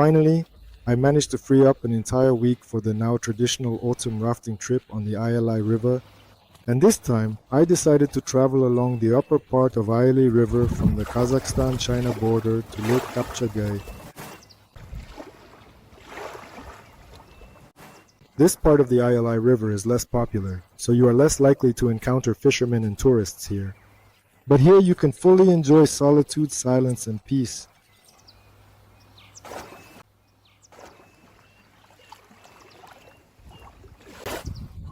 Finally, I managed to free up an entire week for the now traditional autumn rafting trip on the ILI River, and this time I decided to travel along the upper part of ILI River from the Kazakhstan-China border to Lake Kapchagai. This part of the ILI River is less popular, so you are less likely to encounter fishermen and tourists here. But here you can fully enjoy solitude, silence, and peace.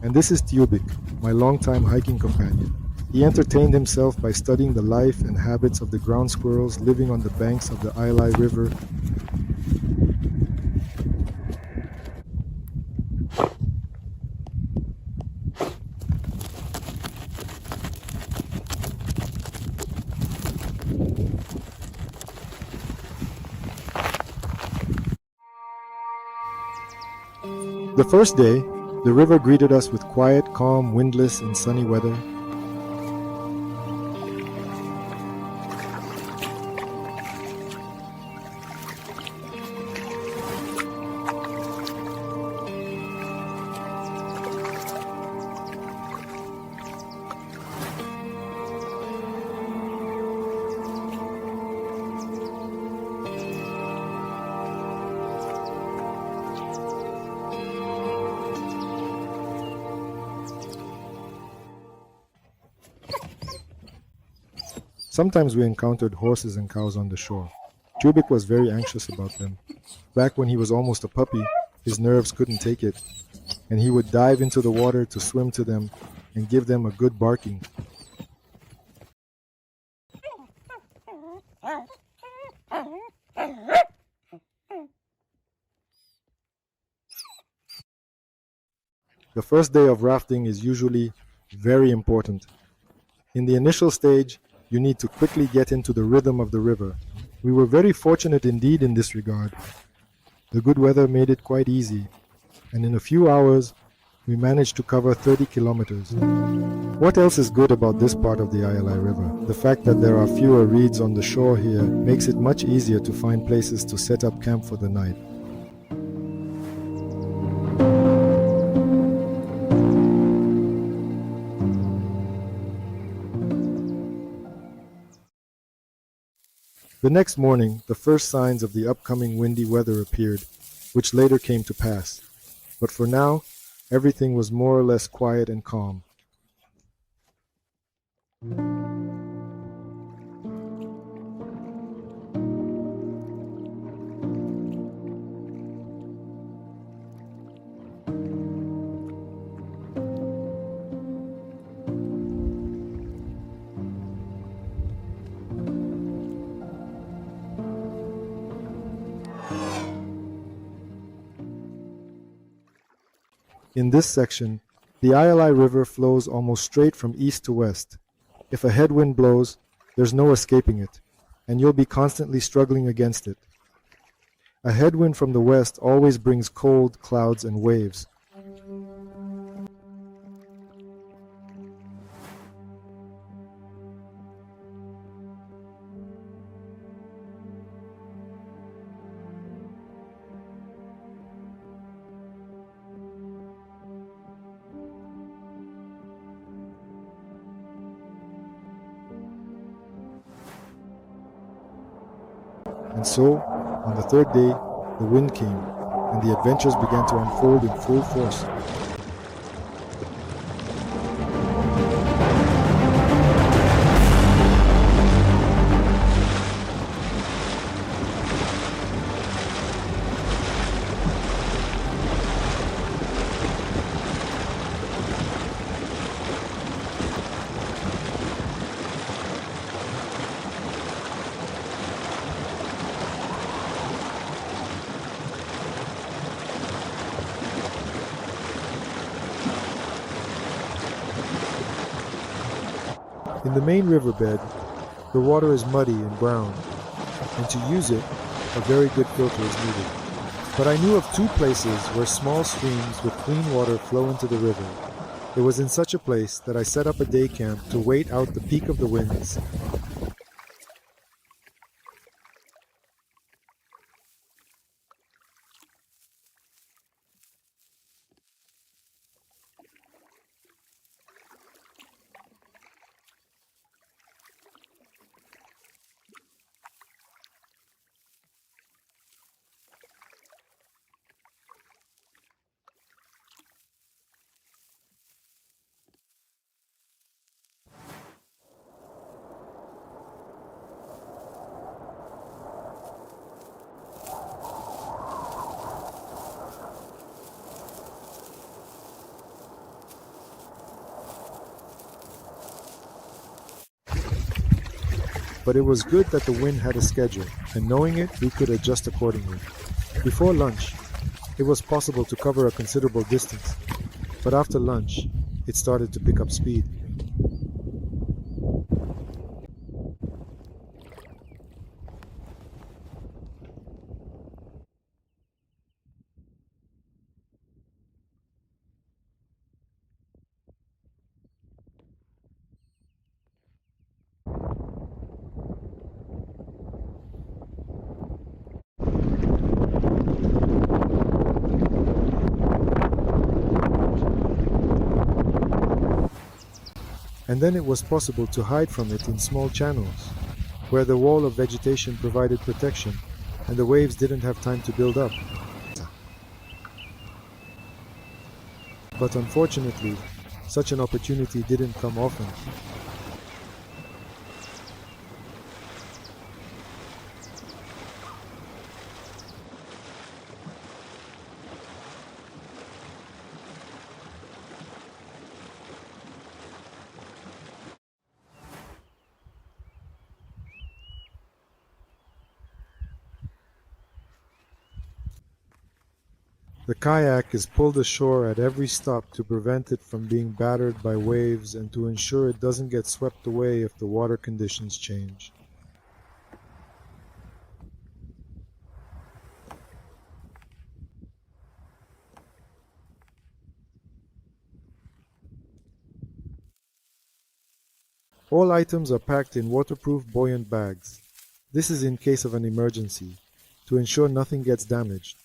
And this is Tyubik, my longtime hiking companion. He entertained himself by studying the life and habits of the ground squirrels living on the banks of the ILI River. The first day, the river greeted us with quiet, calm, windless, and sunny weather. Sometimes we encountered horses and cows on the shore. Tyubik was very anxious about them. Back when he was almost a puppy, his nerves couldn't take it, and he would dive into the water to swim to them and give them a good barking. The first day of rafting is usually very important. In the initial stage, you need to quickly get into the rhythm of the river. We were very fortunate indeed in this regard. The good weather made it quite easy, and in a few hours, we managed to cover 30 kilometers. What else is good about this part of the ILI River? The fact that there are fewer reeds on the shore here makes it much easier to find places to set up camp for the night. The next morning, the first signs of the upcoming windy weather appeared, which later came to pass. But for now, everything was more or less quiet and calm. In this section, the ILI River flows almost straight from east to west. If a headwind blows, there's no escaping it, and you'll be constantly struggling against it. A headwind from the west always brings cold, clouds, and waves. And so, on the third day, the wind came, and the adventures began to unfold in full force. In the main riverbed, the water is muddy and brown, and to use it, a very good filter is needed. But I knew of two places where small streams with clean water flow into the river. It was in such a place that I set up a day camp to wait out the peak of the winds. but it was good that the wind had a schedule, and knowing it, we could adjust accordingly. Before lunch, it was possible to cover a considerable distance, but after lunch, it started to pick up speed. And then it was possible to hide from it in small channels, where the wall of vegetation provided protection and the waves didn't have time to build up. But unfortunately, such an opportunity didn't come often. The kayak is pulled ashore at every stop to prevent it from being battered by waves and to ensure it doesn't get swept away if the water conditions change. All items are packed in waterproof buoyant bags. This is in case of an emergency, to ensure nothing gets damaged.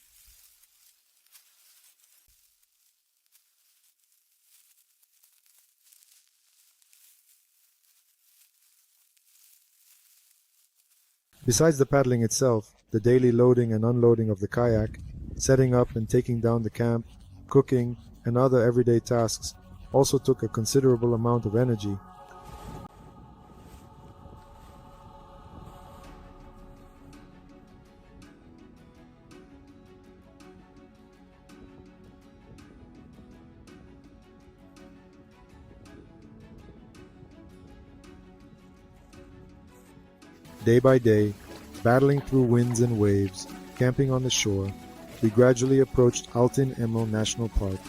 Besides the paddling itself, the daily loading and unloading of the kayak, setting up and taking down the camp, cooking, and other everyday tasks also took a considerable amount of energy. Day by day, battling through winds and waves, camping on the shore, we gradually approached Altin Emel National Park.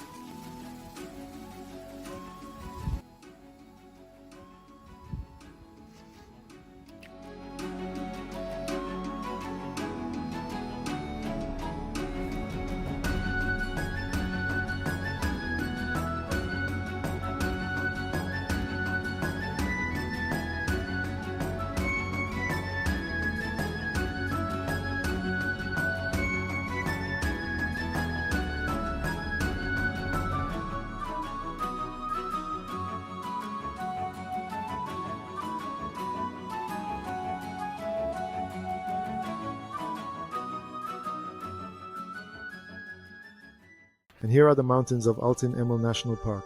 And here are the mountains of Altin Emel National Park.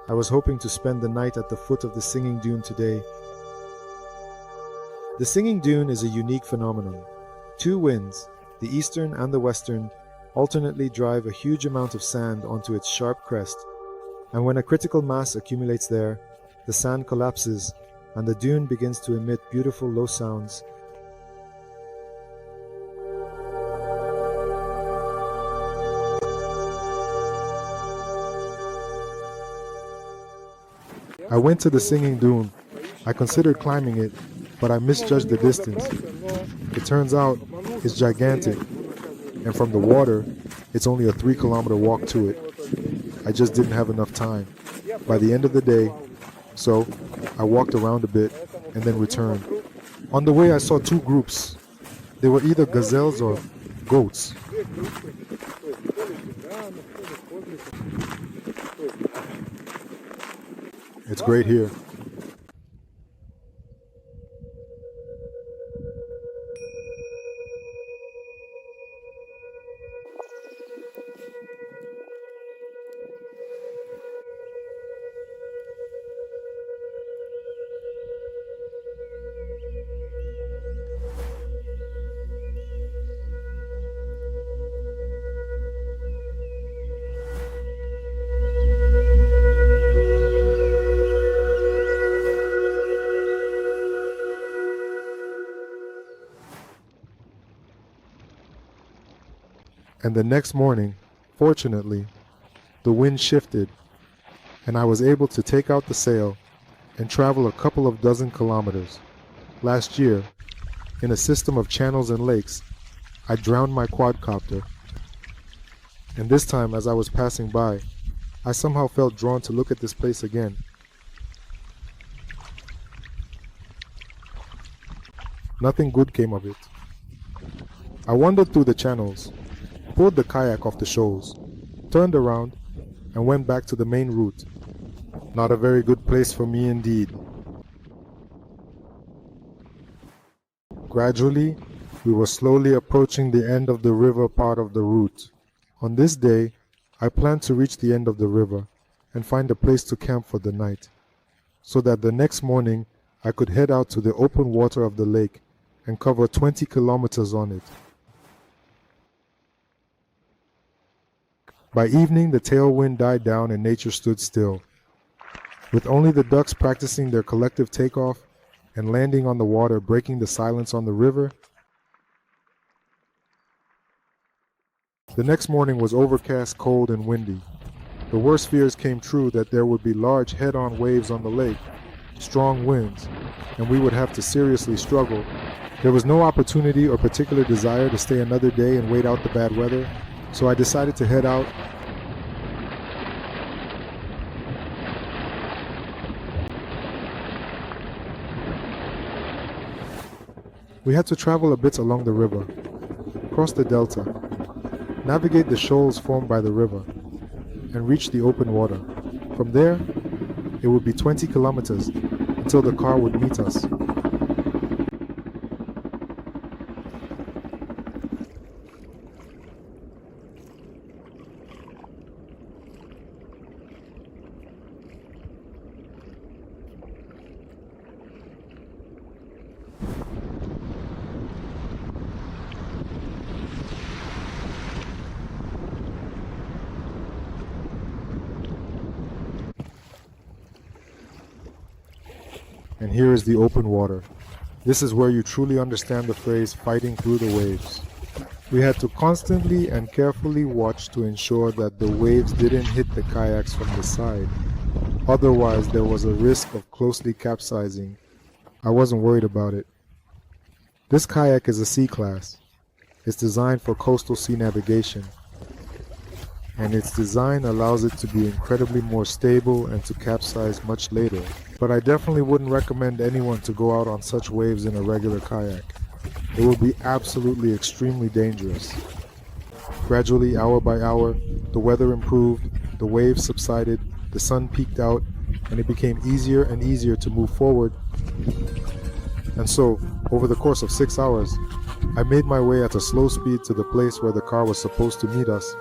I was hoping to spend the night at the foot of the Singing Dune today. The Singing Dune is a unique phenomenon. Two winds, the eastern and the western, alternately drive a huge amount of sand onto its sharp crest, and when a critical mass accumulates there, the sand collapses and the dune begins to emit beautiful low sounds. I went to the Singing Dune. I considered climbing it, but I misjudged the distance. It turns out it's gigantic, and from the water, it's only a 3-kilometer walk to it. I just didn't have enough time by the end of the day, so I walked around a bit and then returned. On the way, I saw two groups. They were either gazelles or goats. It's great here. And the next morning, fortunately, the wind shifted and I was able to take out the sail and travel a couple of dozen kilometers. Last year, in a system of channels and lakes, I drowned my quadcopter. And this time, as I was passing by, I somehow felt drawn to look at this place again. Nothing good came of it. I wandered through the channels, pulled the kayak off the shoals, turned around, and went back to the main route. Not a very good place for me indeed. Gradually, we were slowly approaching the end of the river part of the route. On this day, I planned to reach the end of the river and find a place to camp for the night, so that the next morning I could head out to the open water of the lake and cover 20 kilometers on it. By evening, the tailwind died down and nature stood still, with only the ducks practicing their collective takeoff and landing on the water breaking the silence on the river. The next morning was overcast, cold, and windy. The worst fears came true that there would be large head-on waves on the lake, strong winds, and we would have to seriously struggle. There was no opportunity or particular desire to stay another day and wait out the bad weather, so I decided to head out. We had to travel a bit along the river, cross the delta, navigate the shoals formed by the river, and reach the open water. From there, it would be 20 kilometers until the car would meet us. And here is the open water. This is where you truly understand the phrase fighting through the waves. We had to constantly and carefully watch to ensure that the waves didn't hit the kayaks from the side. Otherwise, there was a risk of closely capsizing. I wasn't worried about it. This kayak is a C-class. It's designed for coastal sea navigation, and its design allows it to be incredibly more stable and to capsize much later. But I definitely wouldn't recommend anyone to go out on such waves in a regular kayak. It will be absolutely extremely dangerous. Gradually, hour by hour, the weather improved, the waves subsided, the sun peaked out, and it became easier and easier to move forward. And so, over the course of 6 hours, I made my way at a slow speed to the place where the car was supposed to meet us.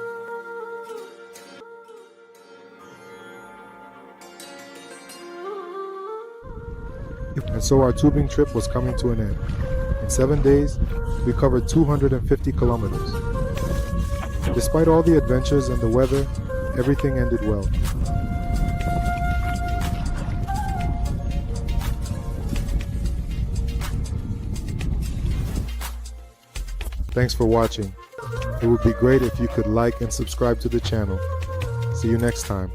And so our tubing trip was coming to an end. In 7 days, we covered 250 kilometers. Despite all the adventures and the weather, everything ended well. Thanks for watching. It would be great if you could like and subscribe to the channel. See you next time.